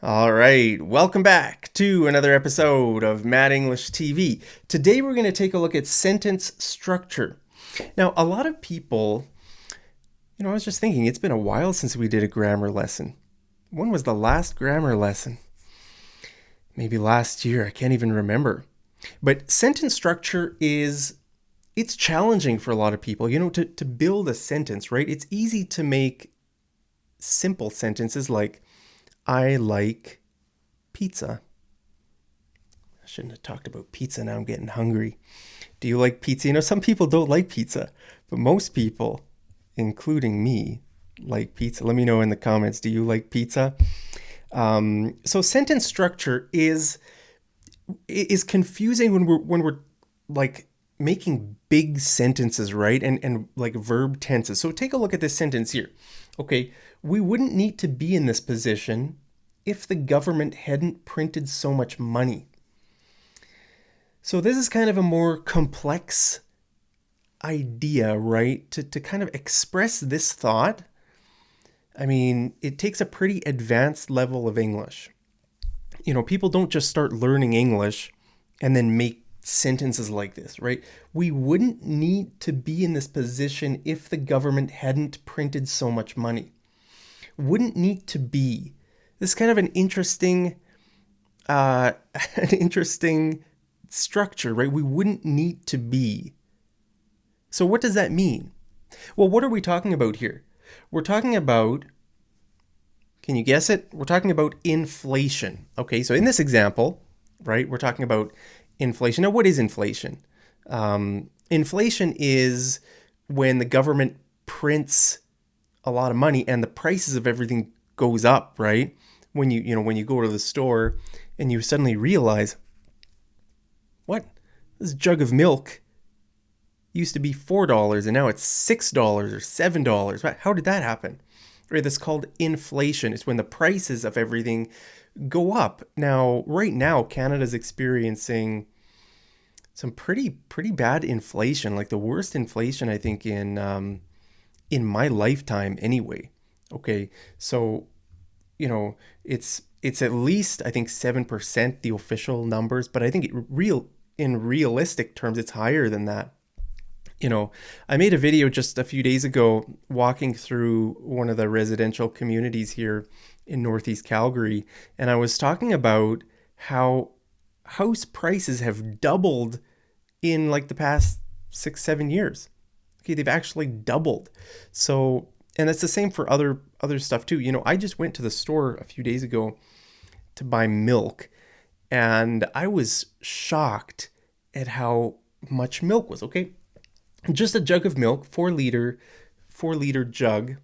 All right, welcome back to another episode of Mad English TV. Today we're going to take a look at sentence structure. Now, a lot of people, I was just thinking, it's been a while since we did a grammar lesson. When was the last grammar lesson? Maybe last year, I can't even remember. But sentence structure it's challenging for a lot of people, to build a sentence, right? It's easy to make simple sentences like, I like pizza. I shouldn't have talked about pizza. Now I'm getting hungry. Do you like pizza? Some people don't like pizza, but most people, including me, like pizza. Let me know in the comments. Do you like pizza? So sentence structure is confusing when we're like making big sentences, right? And like verb tenses. So take a look at this sentence here. Okay, we wouldn't need to be in this position if the government hadn't printed so much money. So this is kind of a more complex idea, right? To kind of express this thought, I mean, it takes a pretty advanced level of English. People don't just start learning English and then make sentences like this, right? We wouldn't need to be in this position if the government hadn't printed so much money. Wouldn't need to be. This is kind of an interesting an interesting structure, right? We wouldn't need to be. So what does that mean? Well, what are we talking about here? We're talking about, can you guess it? We're talking about inflation. Okay, so in this example, right, we're talking about inflation. Now, what is inflation? Inflation is when the government prints a lot of money and the prices of everything goes up, right? When you go to the store and you suddenly realize, what? This jug of milk used to be $4 and now it's $6 or $7. How did that happen? Right, that's called inflation. It's when the prices of everything go up. Now, right now, Canada's experiencing some pretty bad inflation, like the worst inflation I think in my lifetime anyway. Okay, so it's at least I think 7% the official numbers, but I think in realistic terms it's higher than that. I made a video just a few days ago walking through one of the residential communities here in Northeast Calgary, and I was talking about how house prices have doubled in like the past 6, 7 years. Okay, they've actually doubled. So, and it's the same for other stuff too. I just went to the store a few days ago to buy milk, and I was shocked at how much milk was. Okay, just a jug of milk, 4 liter jug,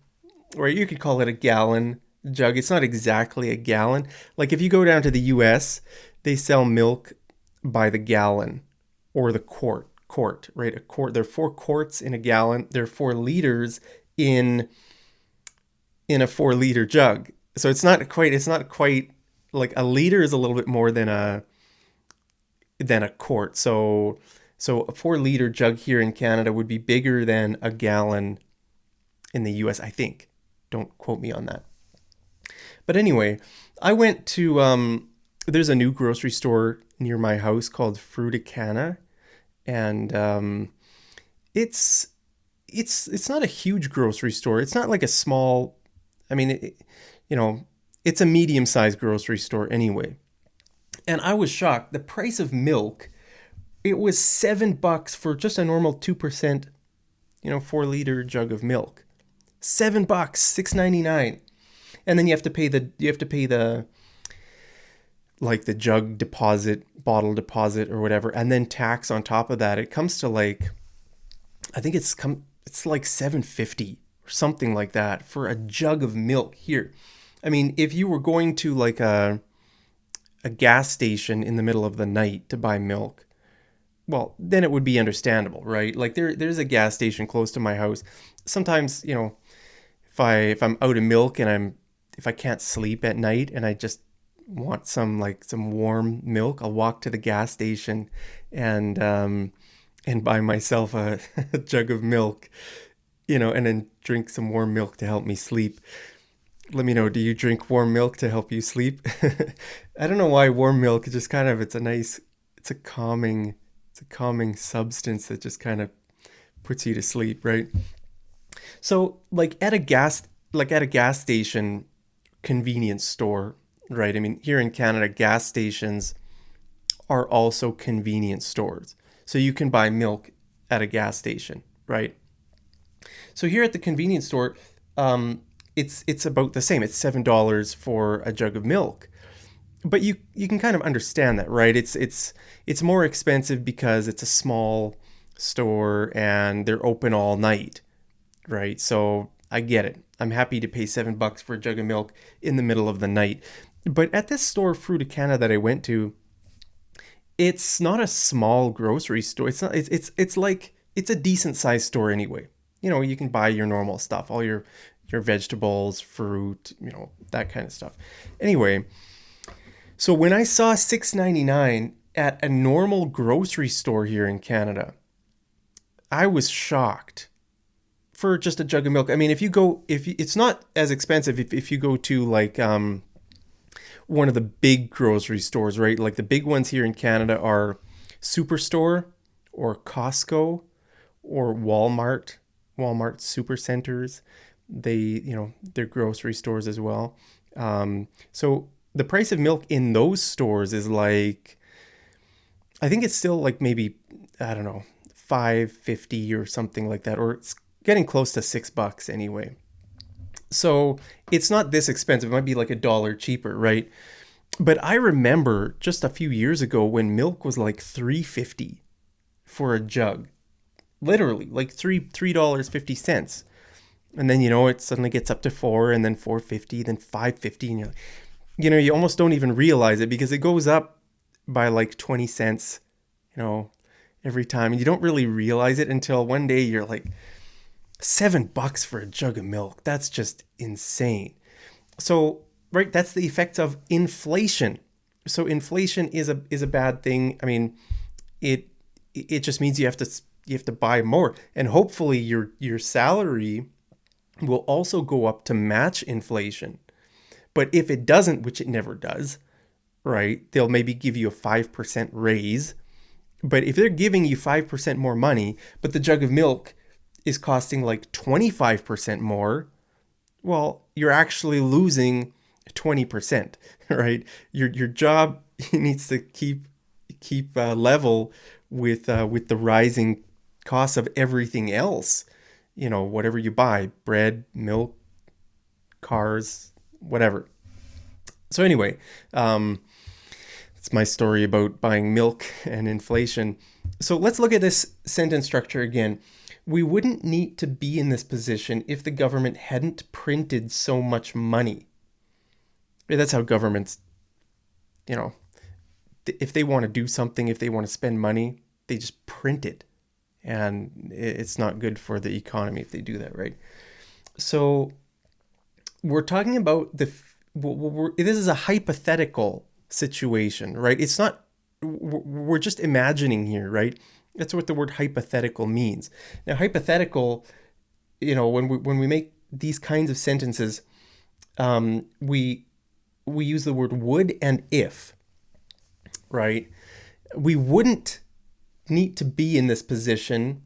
or you could call it a gallon jug. It's not exactly a gallon. Like if you go down to the US, they sell milk by the gallon or the quart, right? A quart. There are 4 quarts in a gallon. There are 4 liters in a 4 liter jug. So it's not quite like a liter is a little bit more than a quart. So a 4 liter jug here in Canada would be bigger than a gallon in the US, I think. Don't quote me on that. But anyway, I went to there's a new grocery store near my house called Fruticana, and it's it's not a huge grocery store. It's not like a small. I mean, it's a medium-sized grocery store anyway. And I was shocked. The price of milk, it was $7 for just a normal 2%, 4 liter jug of milk. $7, 6.99. And then you have to pay the like the jug deposit, bottle deposit or whatever, and then tax on top of that. It comes to like, I think it's like 7.50 or something like that for a jug of milk here. I mean, if you were going to like a gas station in the middle of the night to buy milk, well, then it would be understandable, right? Like there's a gas station close to my house. Sometimes, if I'm out of milk and if I can't sleep at night and I just want some warm milk, I'll walk to the gas station and buy myself a jug of milk, and then drink some warm milk to help me sleep. Let me know, do you drink warm milk to help you sleep? I don't know why warm milk, just kind of, it's a calming substance that just kind of puts you to sleep, right? So like at a gas station convenience store, right? I mean, here in Canada, gas stations are also convenience stores. So you can buy milk at a gas station, right? So here at the convenience store, it's about the same. It's $7 for a jug of milk, but you can kind of understand that, right? It's more expensive because it's a small store and they're open all night, right? So I get it. I'm happy to pay $7 for a jug of milk in the middle of the night. But at this store, Fruticana, that I went to, it's not a small grocery store. It's not. It's like it's a decent sized store anyway. You know, you can buy your normal stuff, all your vegetables, fruit, that kind of stuff. Anyway, so when I saw 6.99 at a normal grocery store here in Canada, I was shocked for just a jug of milk. I mean, if you, it's not as expensive if you go to like one of the big grocery stores, right? Like the big ones here in Canada are Superstore or Costco or Walmart supercenters. They're grocery stores as well. So the price of milk in those stores is like, I think it's still like maybe, I don't know, 5.50 or something like that, or it's getting close to $6 anyway. So it's not this expensive. It might be like $1 cheaper, right? But I remember just a few years ago when milk was like 3.50 for a jug. Literally, like $3.50. And then it suddenly gets up to 4 and then 4.50, then 5.50 and you almost don't even realize it because it goes up by like 20 cents, every time. And you don't really realize it until one day you're like, $7 for a jug of milk. That's just insane. So, right, that's the effects of inflation. So inflation is a bad thing. I mean, it just means you have to buy more, and hopefully your salary will also go up to match inflation. But if it doesn't, which it never does, right? They'll maybe give you a 5% raise. But if they're giving you 5% more money, but the jug of milk is costing like 25% more, well, you're actually losing 20%, right? Your job needs to keep level with the rising costs of everything else. Whatever you buy, bread, milk, cars, whatever. So anyway, it's my story about buying milk and inflation. So let's look at this sentence structure again. We wouldn't need to be in this position if the government hadn't printed so much money. That's how governments, if they want to do something, if they want to spend money, they just print it. And it's not good for the economy if they do that, right? So we're talking about this is a hypothetical situation, right? It's not, we're just imagining here, right? That's what the word hypothetical means. Now, hypothetical, when we make these kinds of sentences, we use the word would and if, right? We wouldn't need to be in this position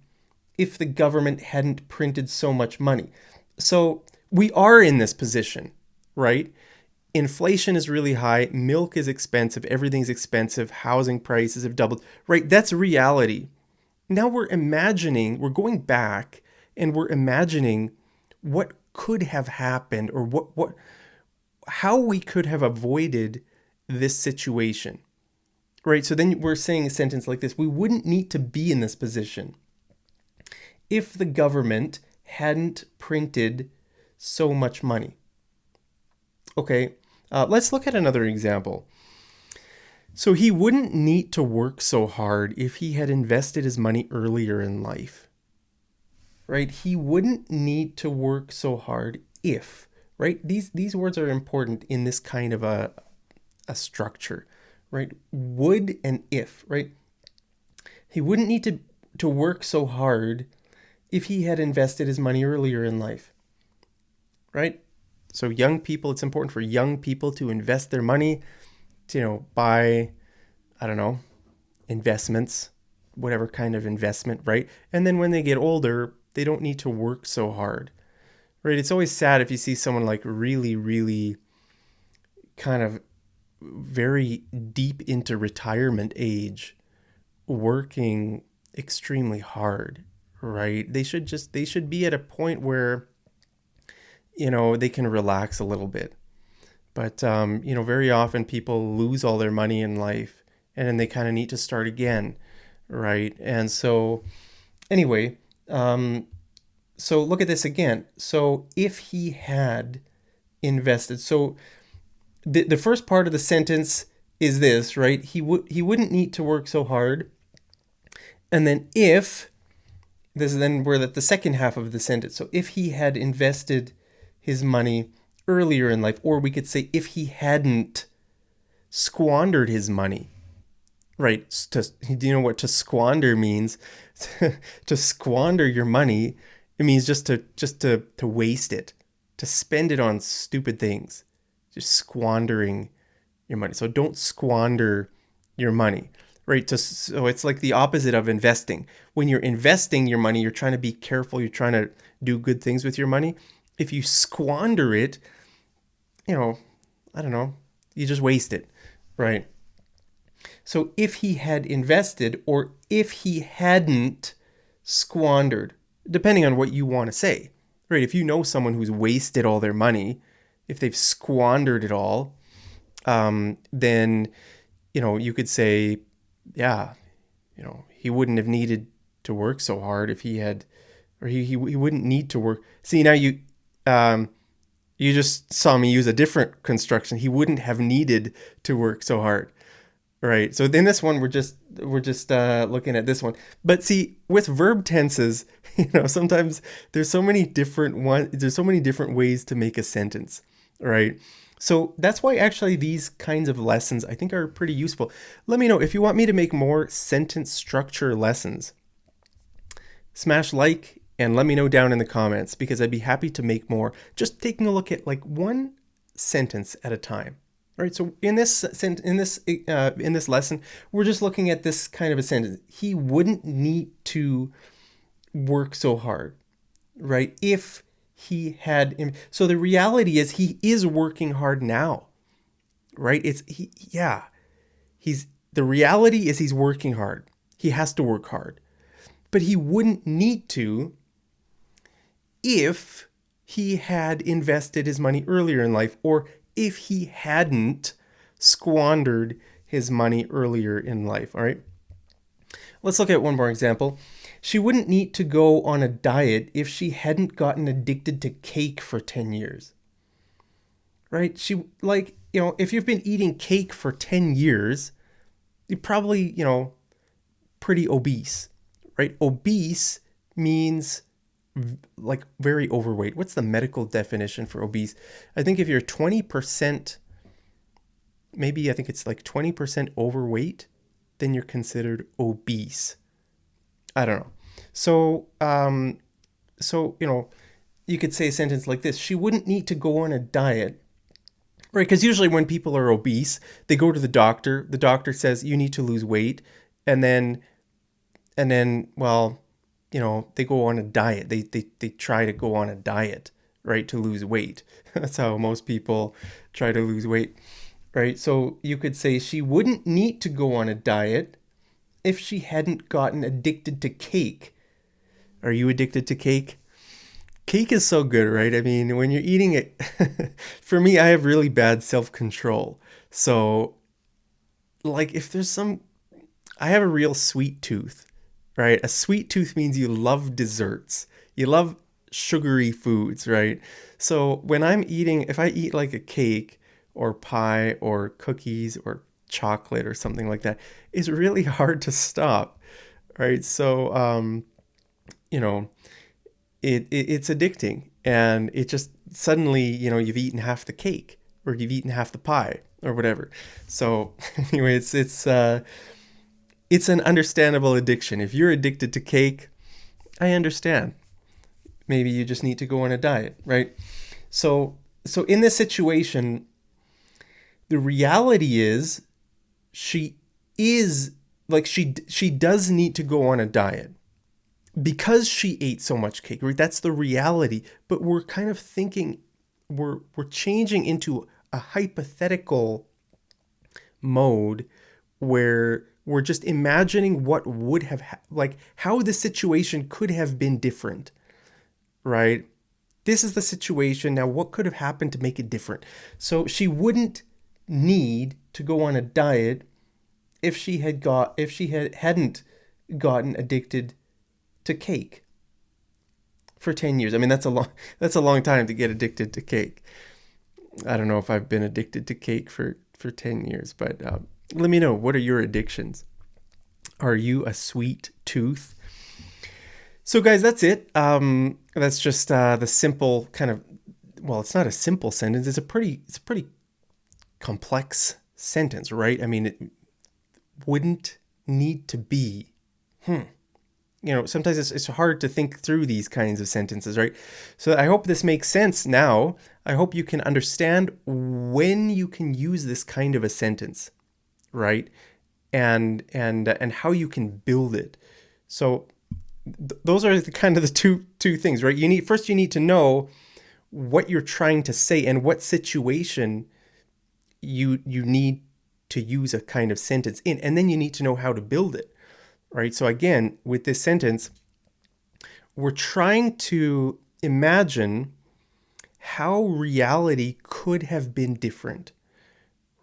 if the government hadn't printed so much money. So we are in this position, right? Inflation is really high. Milk is expensive. Everything's expensive. Housing prices have doubled, right? That's reality. Now we're going back and we're imagining what could have happened or how we could have avoided this situation, right? So then we're saying a sentence like this: we wouldn't need to be in this position if the government hadn't printed so much money. Okay, let's look at another example. So he wouldn't need to work so hard if he had invested his money earlier in life, right? He wouldn't need to work so hard if, right? These words are important in this kind of a structure, right? Would and if, right? He wouldn't need to work so hard if he had invested his money earlier in life, right? So young people, it's important for young people to invest their money, to, buy, I don't know, investments, whatever kind of investment, right? And then when they get older, they don't need to work so hard, right? It's always sad if you see someone like really, really kind of very deep into retirement age working extremely hard, right? They should be at a point where, they can relax a little bit. But, very often people lose all their money in life and then they kind of need to start again, right? And so, anyway, so look at this again. So if he had invested, so the first part of the sentence is this, right? He wouldn't need to work so hard. And then if this is then where the second half of the sentence. So if he had invested his money earlier in life, or we could say if he hadn't squandered his money, right? Do you know what to squander means? To squander your money, it means just to waste it, to spend it on stupid things, just squandering your money. So don't squander your money, right? So it's like the opposite of investing. When you're investing your money, you're trying to be careful. You're trying to do good things with your money. If you squander it, I don't know, you just waste it, right? So if he had invested or if he hadn't squandered, depending on what you want to say, right? If you know someone who's wasted all their money, if they've squandered it all, then, you could say, yeah, he wouldn't have needed to work so hard if he had, or he wouldn't need to work. See, now you just saw me use a different construction. He wouldn't have needed to work so hard. Right. So in this one, we're just looking at this one. But see, with verb tenses, sometimes there's so many different ways to make a sentence, right? So that's why actually these kinds of lessons I think are pretty useful. Let me know if you want me to make more sentence structure lessons. Smash like and let me know down in the comments because I'd be happy to make more. Just taking a look at like one sentence at a time. Right, so in this lesson, we're just looking at this kind of a sentence. He wouldn't need to work so hard, right? If he had, so the reality is he is working hard now, right? The reality is he's working hard. He has to work hard, but he wouldn't need to if he had invested his money earlier in life or if he hadn't squandered his money earlier in life, all right? Let's look at one more example. She wouldn't need to go on a diet if she hadn't gotten addicted to cake for 10 years, right? If you've been eating cake for 10 years, you're probably, pretty obese, right? Obese means like very overweight. What's the medical definition for obese? I think if you're 20%, maybe I think it's like 20% overweight, then you're considered obese. I don't know. So, you could say a sentence like this. She wouldn't need to go on a diet, right? Because usually when people are obese, they go to the doctor. The doctor says you need to lose weight. And then, well, they go on a diet. They try to go on a diet, right, to lose weight. That's how most people try to lose weight, right? So you could say she wouldn't need to go on a diet if she hadn't gotten addicted to cake. Are you addicted to cake? Cake is so good, right? I mean, when you're eating it, for me, I have really bad self-control. So, like, I have a real sweet tooth. Right? A sweet tooth means you love desserts. You love sugary foods, right? So when if I eat like a cake or pie or cookies or chocolate or something like that, it's really hard to stop, right? So, it's addicting and it just suddenly, you've eaten half the cake or you've eaten half the pie or whatever. So anyway, it's an understandable addiction. If you're addicted to cake, I understand. Maybe you just need to go on a diet, right? So So in this situation, the reality is she is like she does need to go on a diet because she ate so much cake, right? That's the reality. But we're kind of thinking, we're changing into a hypothetical mode where we're just imagining what would have like how the situation could have been different, right? This is the situation. Now, what could have happened to make it different? So she wouldn't need to go on a diet if she hadn't gotten addicted to cake for 10 years. I mean, that's a long time to get addicted to cake. I don't know if I've been addicted to cake for 10 years, but let me know, what are your addictions? Are you a sweet tooth? So guys, that's it. That's just the simple kind of, well, it's not a simple sentence. It's a pretty complex sentence, right? I mean, it wouldn't need to be. You know, sometimes it's hard to think through these kinds of sentences, right? So I hope this makes sense now. I hope you can understand when you can use this kind of a sentence, right? And how you can build it. So those are the kind of the two things, right? You need to know what you're trying to say and what situation you need to use a kind of sentence in, and then you need to know how to build it, right? So again, with this sentence, we're trying to imagine how reality could have been different,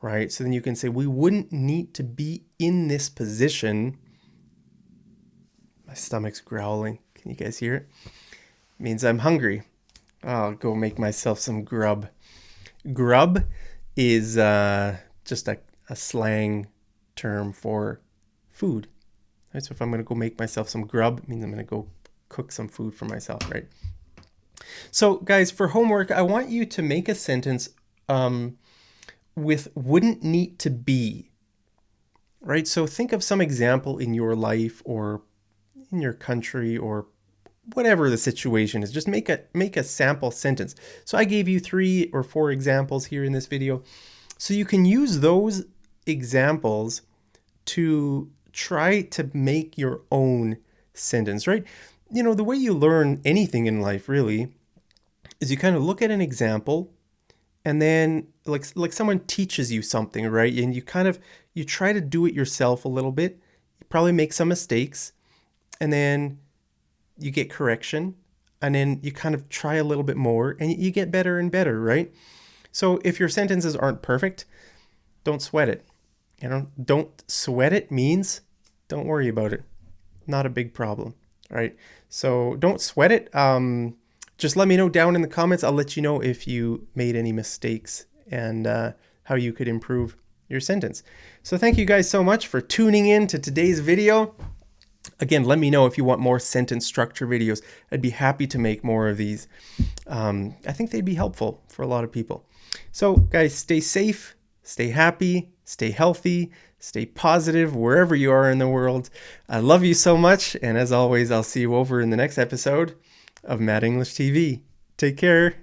right? So then you can say, we wouldn't need to be in this position. My stomach's growling. Can you guys hear it? It means I'm hungry. I'll go make myself some grub. Grub is just a slang term for food. Right? So if I'm going to go make myself some grub, it means I'm going to go cook some food for myself, right? So guys, for homework, I want you to make a sentence with wouldn't need to be, right? So think of some example in your life or in your country or whatever the situation is. Just make a sample sentence. So I gave you 3 or 4 examples here in this video. So you can use those examples to try to make your own sentence, right? You know, the way you learn anything in life really is you kind of look at an example and then like someone teaches you something, right? And you try to do it yourself a little bit. You probably make some mistakes and then you get correction and then you kind of try a little bit more and you get better and better, right? So if your sentences aren't perfect, don't sweat it. You know, don't sweat it means don't worry about it. Not a big problem, right? So don't sweat it. Just let me know down in the comments. I'll let you know if you made any mistakes and how you could improve your sentence. So thank you guys so much for tuning in to today's video. Again, let me know if you want more sentence structure videos. I'd be happy to make more of these. I think they'd be helpful for a lot of people. So guys, stay safe, stay happy, stay healthy, stay positive wherever you are in the world. I love you so much. And as always, I'll see you over in the next episode of Mad English TV. Take care.